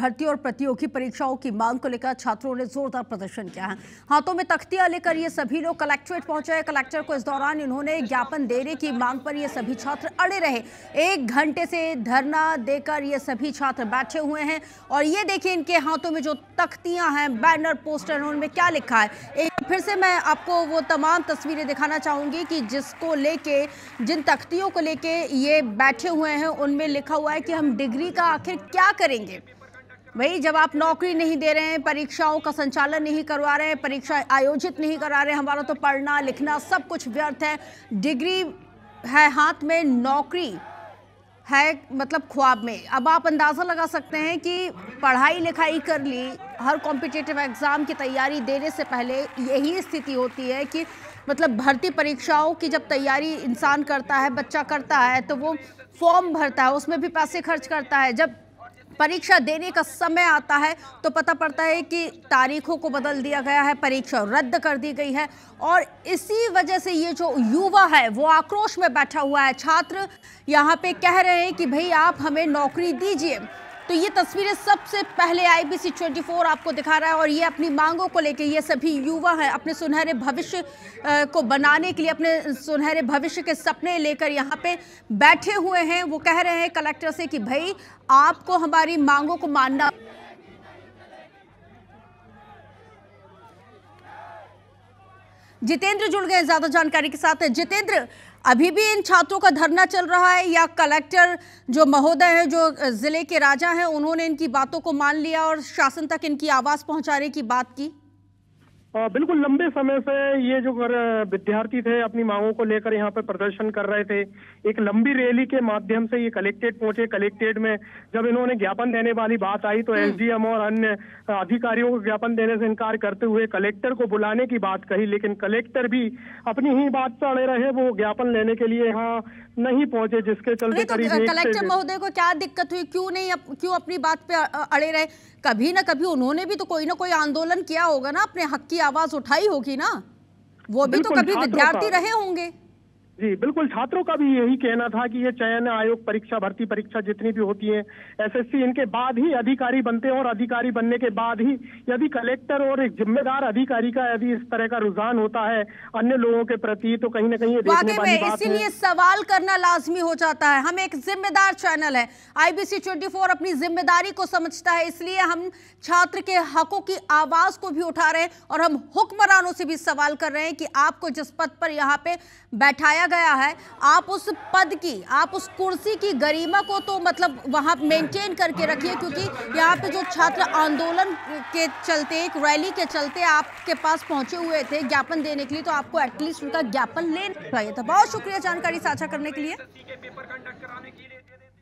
भर्ती और प्रतियोगी परीक्षाओं की मांग को लेकर छात्रों ने जोरदार प्रदर्शन किया है। हाथों में तख्तियां लेकर ये सभी लोग कलेक्ट्रेट पहुंचे। कलेक्टर को इस दौरान इन्होंने ज्ञापन देने की मांग पर ये सभी छात्र अड़े रहे। 1 घंटे से धरना देकर ये सभी छात्र बैठे हुए हैं और ये देखिए इनके हाथों में जो तख्तियां हैं, बैनर, पोस्टर, उनमें क्या लिखा है। एक फिर से मैं आपको वो तमाम तस्वीरें दिखाना चाहूंगी कि जिसको लेके, जिन तख्तियों को लेके ये बैठे हुए हैं, उनमें लिखा हुआ है कि हम डिग्री का आखिर क्या करेंगे। भाई, जब आप नौकरी नहीं दे रहे हैं, परीक्षाओं का संचालन नहीं करवा रहे हैं, परीक्षा आयोजित नहीं करा रहे हैं, हमारा तो पढ़ना लिखना सब कुछ व्यर्थ है। डिग्री है हाथ में, नौकरी है मतलब ख्वाब में। अब आप अंदाज़ा लगा सकते हैं कि पढ़ाई लिखाई कर ली, हर कॉम्पिटिटिव एग्ज़ाम की तैयारी देने से पहले यही स्थिति होती है कि मतलब भर्ती परीक्षाओं की जब तैयारी इंसान करता है, बच्चा करता है, तो वो फॉर्म भरता है, उसमें भी पैसे खर्च करता है। जब परीक्षा देने का समय आता है तो पता पड़ता है कि तारीखों को बदल दिया गया है, परीक्षा रद्द कर दी गई है। और इसी वजह से ये जो युवा है वो आक्रोश में बैठा हुआ है। छात्र यहाँ पे कह रहे हैं कि भाई आप हमें नौकरी दीजिए। तो ये तस्वीरें सबसे पहले IBC 24 आपको दिखा रहा है और ये अपनी मांगों को लेके ये सभी युवा हैं, अपने सुनहरे भविष्य को बनाने के लिए, अपने सुनहरे भविष्य के सपने लेकर यहाँ पे बैठे हुए हैं। वो कह रहे हैं कलेक्टर से कि भाई आपको हमारी मांगों को मानना। जितेंद्र जुड़ गए ज्यादा जानकारी के साथ। जितेंद्र, अभी भी इन छात्रों का धरना चल रहा है या कलेक्टर जो महोदय हैं, जो जिले के राजा हैं, उन्होंने इनकी बातों को मान लिया और शासन तक इनकी आवाज पहुंचाने की बात की? बिल्कुल, लंबे समय से ये जो विद्यार्थी थे अपनी मांगों को लेकर यहाँ पे प्रदर्शन कर रहे थे। एक लंबी रैली के माध्यम से ये कलेक्ट्रेट पहुंचे। कलेक्ट्रेट में जब इन्होंने ज्ञापन देने वाली बात आई तो SDM और अन्य अधिकारियों को ज्ञापन देने से इनकार करते हुए कलेक्टर को बुलाने की बात कही, लेकिन कलेक्टर भी अपनी ही बात पर अड़े रहे। वो ज्ञापन लेने के लिए यहाँ नहीं पहुंचे, जिसके चलते तो कलेक्टर महोदय को क्या दिक्कत हुई? क्यों अपनी बात पे अड़े रहे? कभी ना कभी उन्होंने भी तो कोई ना कोई आंदोलन किया होगा ना, अपने हक की आवाज उठाई होगी ना, वो भी तो कभी विद्यार्थी रहे होंगे। जी बिल्कुल, छात्रों का भी यही कहना था कि ये चयन आयोग परीक्षा, भर्ती परीक्षा जितनी भी होती है, SSC, इनके बाद ही अधिकारी बनते हैं और अधिकारी बनने के बाद ही यदि कलेक्टर और एक जिम्मेदार अधिकारी का यदि इस तरह का रुझान होता है अन्य लोगों के प्रति तो कहीं ना कहीं ये देखने वाली बात है। इसीलिए सवाल करना लाजमी हो जाता है। हम एक जिम्मेदार चैनल है, IBC 24 अपनी जिम्मेदारी को समझता है, इसलिए हम छात्र के हकों की आवाज को भी उठा रहे हैं और हम हुक्मरानों से भी सवाल कर रहे हैं कि आपको जिस पद पर यहाँ पे बैठाया गया है, आप उस पद की, आप उस कुर्सी की गरिमा को तो मतलब वहां मेंटेन करके रखिए, क्योंकि यहाँ पे जो छात्र आंदोलन के चलते, एक रैली के चलते आपके पास पहुंचे हुए थे ज्ञापन देने के लिए, तो आपको एटलीस्ट उनका ज्ञापन लेना चाहिए था। बहुत शुक्रिया जानकारी साझा करने के लिए।